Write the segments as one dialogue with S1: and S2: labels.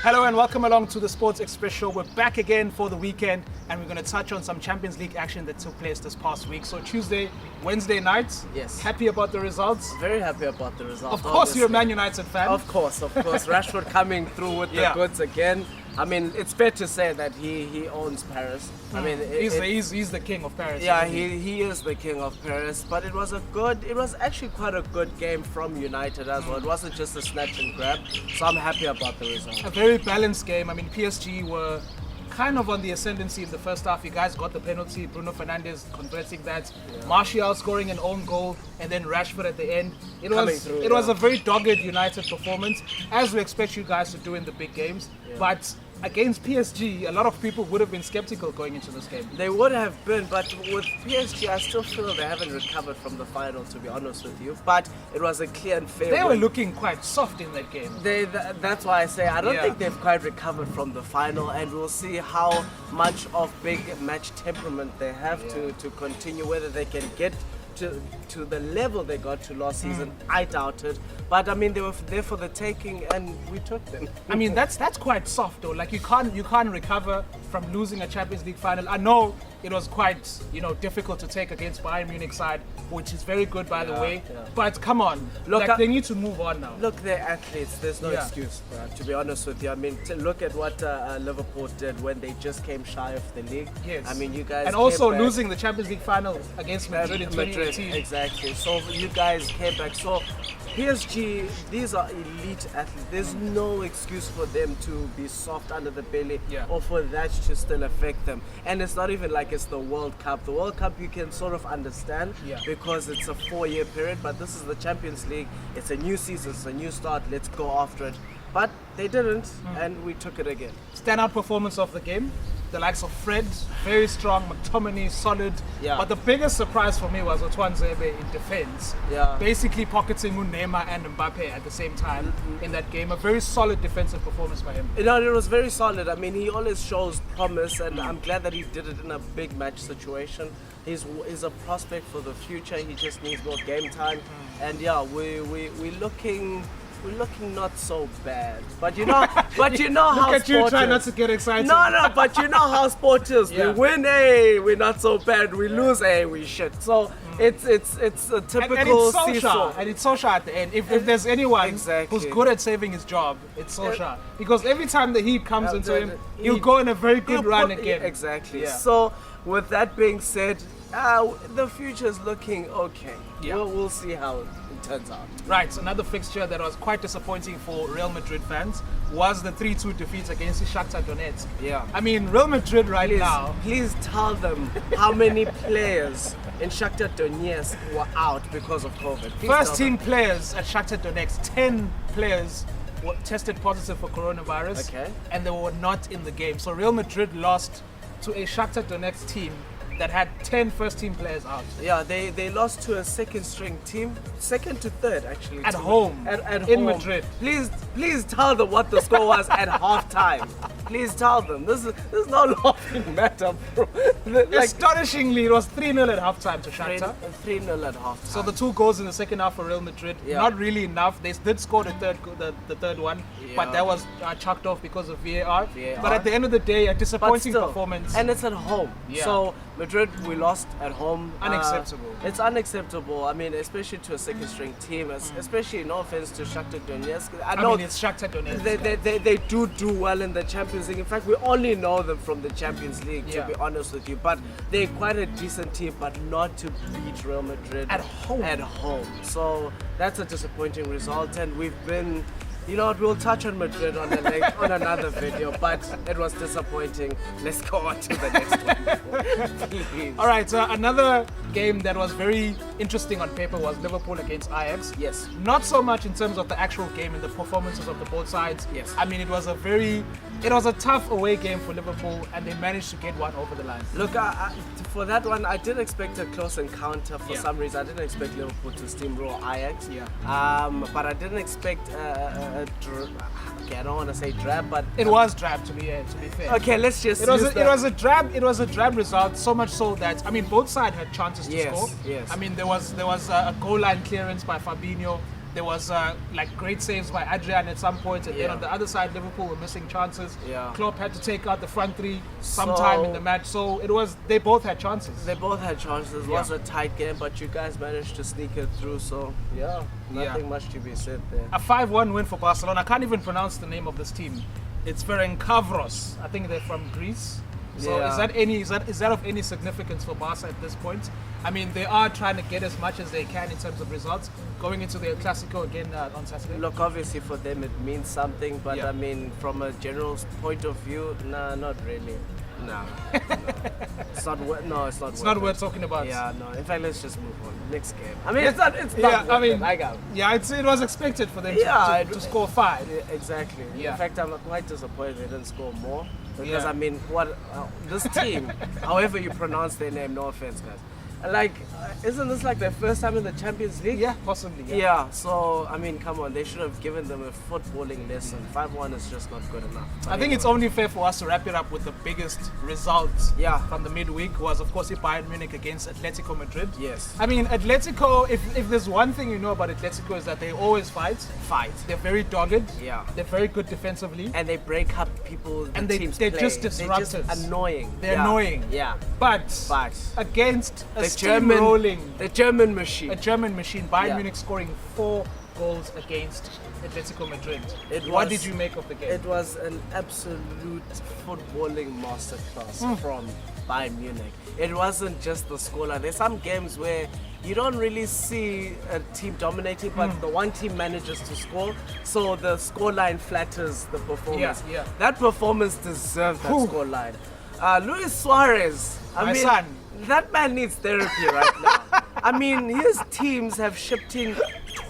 S1: Hello and welcome along to the Sports Express Show. We're back again for the weekend and we're going to touch on some Champions League action that took place this past week. So Tuesday, Wednesday nights.
S2: Yes.
S1: Happy about the results?
S2: Very happy about the results.
S1: Of course, you're a Man United fan.
S2: Of course. Rashford coming through with the goods again. I mean, it's fair to say that he owns Paris. I mean,
S1: he's the king of Paris.
S2: Yeah, he is the king of Paris. But it was actually quite a good game from United as well. It wasn't just a snatch and grab. So I'm happy about the result.
S1: A very balanced game. I mean, PSG were kind of on the ascendancy in the first half. You guys got the penalty, Bruno Fernandes converting that, Martial scoring an own goal, and then Rashford at the end. It was a very dogged United performance, as we expect you guys to do in the big games. Yeah. But against PSG, a lot of people would have been skeptical going into this game.
S2: They would have been, but with PSG, I still feel they haven't recovered from the final, to be honest with you. But it was a clear and fair
S1: They
S2: win.
S1: were looking quite soft in that game.
S2: That's why I say I don't think they've quite recovered from the final, and we'll see how much of big match temperament they have to continue, whether they can get to the level they got to last season. I doubt it, but I mean they were there for the taking and we took them.
S1: I mean that's quite soft though. Like you can't recover from losing a Champions League final. I know it was quite difficult to take against Bayern Munich side, which is very good by the way. But come on, look, they need to move on now.
S2: Look, they're athletes. There's no excuse, to be honest with you. I mean, look at what Liverpool did when they just came shy of the league.
S1: Yes.
S2: I mean, you guys
S1: and also losing the Champions League final against Madrid in 2018.
S2: Exactly. So you guys came back. So PSG, these are elite athletes. There's no excuse for them to be soft under the belly or for that to still affect them. And it's not even like it's the World Cup. The World Cup you can sort of understand because it's a 4-year period, but this is the Champions League. It's a new season, it's a new start. Let's go after it. But they didn't, and we took it again.
S1: Standout performance of the game. The likes of Fred, very strong, McTominay, solid. Yeah. But the biggest surprise for me was Antoine Zebe in defense. Yeah. Basically pocketing Neymar and Mbappe at the same time in that game. A very solid defensive performance by him.
S2: It was very solid. I mean, he always shows promise, and I'm glad that he did it in a big match situation. He's a prospect for the future. He just needs more game time. And we're looking not so bad, but you know how
S1: Look at you try not to get excited.
S2: No, but you know how sport is. We win, we're not so bad. We lose, we shit. So it's a typical seesaw.
S1: And it's Solskjaer at the end. If there's anyone who's good at saving his job, it's Solskjaer. Because every time the heat comes into him, he'll go on a very good run again.
S2: Exactly. Yeah. So with that being said, the future is looking okay. Yeah. We'll see how it turns out.
S1: Right, another fixture that was quite disappointing for Real Madrid fans was the 3-2 defeat against Shakhtar Donetsk.
S2: Yeah.
S1: I mean, Real Madrid now...
S2: Please tell them how many players in Shakhtar Donetsk were out because of COVID.
S1: First team players at Shakhtar Donetsk, 10 players were tested positive for coronavirus. Okay. And they were not in the game. So Real Madrid lost to a Shakhtar Donetsk team that had 10 first team players out.
S2: Yeah, they lost to a second string team, second to third actually.
S1: At home.
S2: At
S1: in
S2: home.
S1: Madrid.
S2: Please tell them what the score was at halftime. Please tell them. This is no laughing matter, bro.
S1: Astonishingly, it was 3-0 at halftime to Shakhtar.
S2: 3-0 at halftime.
S1: So the 2 goals in the second half for Real Madrid, not really enough. They did score the third one, but that was chalked off because of VAR. But at the end of the day, a disappointing performance.
S2: And it's at home. Yeah. So Madrid, we lost at home.
S1: Unacceptable.
S2: It's unacceptable. I mean, especially to a second string team, especially no offense to Shakhtar Donetsk.
S1: I mean, it's Shakhtar Donetsk.
S2: They do well in the Champions League. In fact, we only know them from the Champions League, to be honest with you. But they're quite a decent team, but not to beat Real Madrid
S1: at home.
S2: So that's a disappointing result, and we've been... You know what, we'll touch on Madrid on another video, but it was disappointing. Let's go on to the next one. Please.
S1: All right, so another game that was very interesting on paper was Liverpool against Ajax.
S2: Yes.
S1: Not so much in terms of the actual game and the performances of the both sides.
S2: Yes.
S1: I mean, it was a tough away game for Liverpool, and they managed to get one over the line.
S2: Look, for that one, I did expect a close encounter for some reason. I didn't expect Liverpool to steamroll Ajax. Yeah. But I didn't expect I don't want to say drab, but
S1: it was drab to be fair.
S2: Okay, let's just.
S1: It was a drab result. So much so that both sides had chances to score.
S2: Yes.
S1: I mean, there was a goal line clearance by Fabinho There was like great saves by Adrian at some point, and then
S2: Yeah.
S1: on the other side, Liverpool were missing chances.
S2: Yeah.
S1: Klopp had to take out the front three sometime in the match, so they both had chances.
S2: They both had chances. It was
S1: Yeah.
S2: a tight game, but you guys managed to sneak it through. So yeah, nothing much to be said there.
S1: A 5-1 win for Barcelona. I can't even pronounce the name of this team. It's Ferencváros. I think they're from Greece. So
S2: Yeah.
S1: is that of any significance for Barca at this point? I mean, they are trying to get as much as they can in terms of results going into their Clásico again on Saturday.
S2: Look, obviously for them it means something, but
S1: Yeah.
S2: I mean, from a general point of view, nah, not really. Nah, it's not. It's not.
S1: It's not worth talking about.
S2: Yeah, no. In fact, let's just move on. Next game. I mean,
S1: Yeah.
S2: it's not. It's
S1: Yeah,
S2: not.
S1: I mean,
S2: I got.
S1: yeah, it was expected for them
S2: Yeah,
S1: to score 5.
S2: Yeah, exactly.
S1: Yeah.
S2: In fact, I'm quite disappointed they didn't score more because
S1: Yeah.
S2: I mean, what this team, however you pronounce their name, no offense, guys. Like, isn't this like their first time in the Champions League?
S1: Yeah, possibly.
S2: Yeah, so I mean, come on, they should have given them a footballing lesson. 5-1 is just not good enough.
S1: I think it's only fair for us to wrap it up with the biggest result from the midweek was, of course, Bayern Munich against Atletico Madrid.
S2: Yes.
S1: I mean, Atletico, if there's one thing you know about Atletico is that they always fight. They're very dogged.
S2: Yeah.
S1: They're very good defensively.
S2: And they break up people.
S1: And
S2: the
S1: they're
S2: teams
S1: just
S2: play.
S1: disruptors.
S2: They're just annoying.
S1: They're annoying.
S2: Yeah.
S1: But
S2: But
S1: against a
S2: the German machine.
S1: a German machine, Bayern
S2: Yeah.
S1: Munich scoring 4 goals against Atletico Madrid. What
S2: was-
S1: did you make of the game?
S2: It was an absolute footballing masterclass from Bayern Munich. It wasn't just the scoreline. There's some games where you don't really see a team dominating, but the one team manages to score, so the scoreline flatters the performance.
S1: Yeah.
S2: That performance deserved that
S1: Whew.
S2: scoreline. Luis Suarez,
S1: My son.
S2: that man needs therapy right now. I mean, his teams have shipped in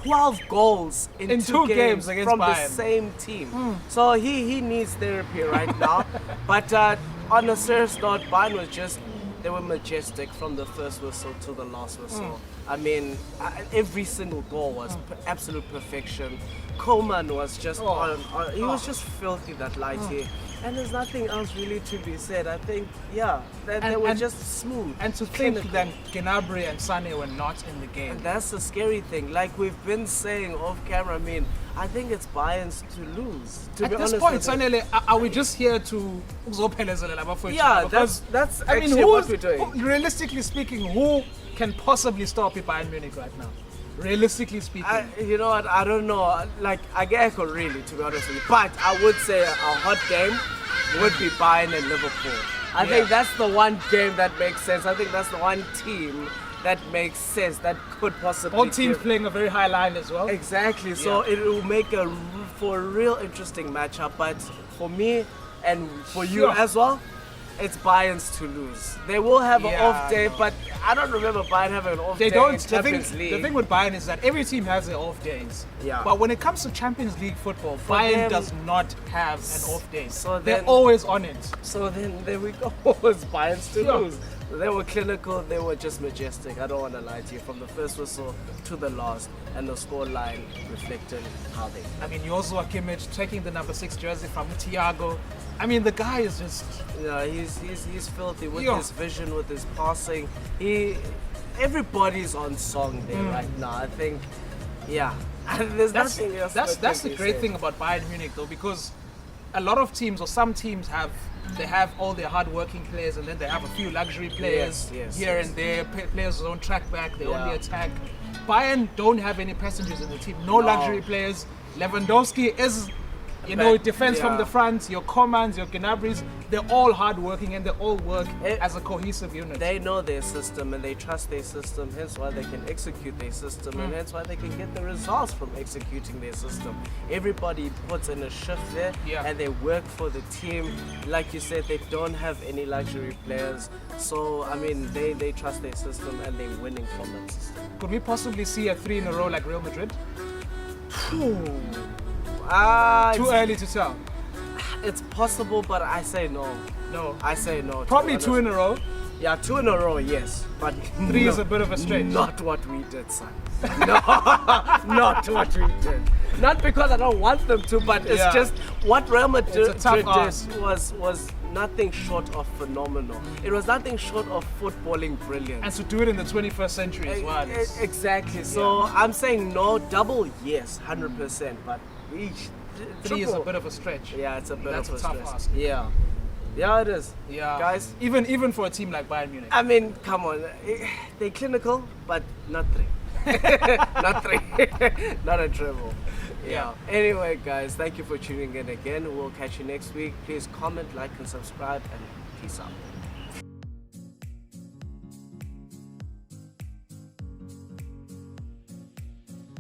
S2: 12 goals in
S1: 2 games against
S2: from the
S1: Bayern.
S2: same team. So he needs therapy right now. But on a serious note, Bayern was just, they were majestic from the first whistle to the last whistle. I mean, every single goal was absolute perfection. Coleman was just he was just filthy that light here. And there's nothing else really to be said. I think, they were just smooth.
S1: And to think that Gnabry and Sané were not in the game.
S2: And that's the scary thing. Like we've been saying off camera, I mean, I think it's Bayern's to lose. To
S1: At
S2: be
S1: this
S2: honest
S1: point,
S2: with you.
S1: Sanele, are we just here to uzophelezela bafowethu?
S2: Yeah,
S1: Because,
S2: that's
S1: I mean,
S2: actually what we're doing.
S1: realistically speaking, who can possibly stop Bayern Munich right now? Realistically speaking.
S2: You know what? I don't know. Like, I get really, to be honest with you. But I would say a hot game would be Bayern and Liverpool. I think that's the one game that makes sense. I think that's the one team that makes sense, that could possibly
S1: All teams
S2: give-
S1: playing a very high line as well.
S2: Exactly. So it will make for a real interesting matchup. But for me and for you
S1: Sure.
S2: as well, it's Bayern's to lose. They will have an off day, but I don't remember Bayern having an off
S1: They
S2: day
S1: don't.
S2: in Champions League.
S1: The thing with Bayern is that every team has their off days.
S2: Yeah.
S1: But when it comes to Champions League football,
S2: For
S1: Bayern
S2: them-
S1: does not have an off day.
S2: So
S1: they're
S2: then-
S1: always on it.
S2: So then there we go. It's Bayern's to
S1: Sure.
S2: lose. They were clinical. They were just majestic. I don't want to lie to you. From the first whistle to the last, and the scoreline reflected how they.
S1: I mean, Joshua Kimmich taking the number 6 jersey from Thiago. I mean, the guy is just.
S2: You know, he's filthy with
S1: Yeah.
S2: his vision, with his passing. Everybody's on song there right now. I think, there's nothing else.
S1: That's the great thing about Bayern Munich, though, because a lot of teams or some teams have all their hard-working players, and then they have a few luxury players
S2: Yes,
S1: here
S2: yes.
S1: and there. Players who don't track back, they
S2: Yeah.
S1: only attack. Bayern don't have any passengers in the team. No luxury players. Lewandowski is, defense from
S2: Yeah.
S1: the front. Your Comans, your Gnabry's, they're all hard-working and they all work
S2: It-
S1: as a cohesive unit.
S2: They know their system and they trust their system, hence why they can execute their system and hence why they can get the results from executing their system. Everybody puts in a shift there and they work for the team. Like you said, they don't have any luxury players. So, I mean, they trust their system and they're winning from that system.
S1: Could we possibly see a 3 in a row like Real Madrid? Too early to tell.
S2: It's possible, but I say no.
S1: No.
S2: I say no.
S1: Probably 2 in a row.
S2: Yeah, 2 in a row, yes. But
S1: 3 is a bit of a stretch.
S2: Not what we did, son. No, not what we did. Not because I don't want them to, but it's
S1: Yeah.
S2: just what Real Madrid
S1: It's a tough
S2: did
S1: ask.
S2: was nothing short of phenomenal. It was nothing short of footballing brilliant.
S1: And to do it in the 21st century as well.
S2: Exactly. So I'm saying no, double yes, 100%. But each
S1: three is a bit of a stretch.
S2: Yeah, it's a bit
S1: That's
S2: of a
S1: a tough
S2: stretch.
S1: ask.
S2: Yeah. Yeah, it is.
S1: Yeah.
S2: Guys.
S1: Even for a team like Bayern Munich.
S2: I mean, come on. They're clinical, but not three. Not three. Not a treble. Yeah. Anyway, guys, thank you for tuning in again. We'll catch you next week. Please comment, like, and subscribe, and peace out.